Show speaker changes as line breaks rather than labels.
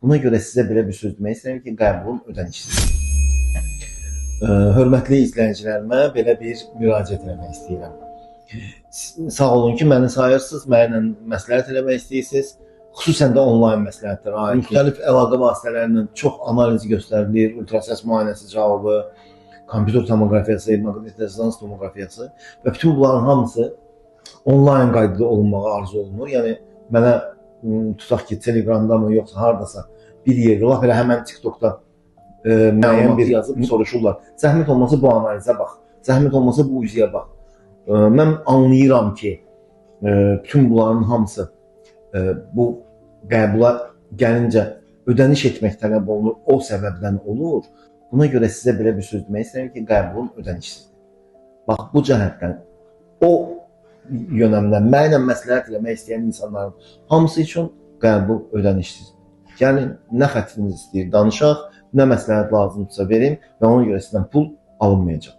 Buna görə sizə belə bir söz demək istəyirəm ki, qəbulun ödənişsiz. Hörmətli izləyicilərimə belə bir müraciət etmək istəyirəm. Sağ olun ki, məni sayırsınız, mənimlə məsləhət eləmək istəyirsiniz. Xüsusən də onlayn məsləhətlərə aid. Müxtəlif əlaqə vasitələrinin çox analizi göstərilir, ultrasəs müayinəsi cavabı, kompüter tomografiyası, maqnit rezonans tomografiyası və bütün bunların hamısı onlayn qaydada olunmağı arzu olunur. Yəni mənə tutaq ki, Telegramda mı yoxsa hardasa bir yerdə, lap elə həmən TikTokda müəyyən bir yazıb soruşurlar. Zəhmət olmasa bu analizə bax, zəhmət olmasa bu üzüyə bax. Mən anlayıram ki, bütün bunların hamısı bu qəbula gəlincə ödəniş etmək tələb olunur, o səbəbdən olur. Buna görə sizə belə bir söz demək istəyirəm ki, qəbulun ödənişsizdir. Bax, bu cəhətdən o yönəmdən mənimlə məsləhət eləmək istəyən insanların hamısı üçün qəbul ödənişsizdir. Yəni, nə xətriniz istəyir danışaq, nə məsləhət lazımdırsa verin və ona görə sizdən pul alınmayacaq.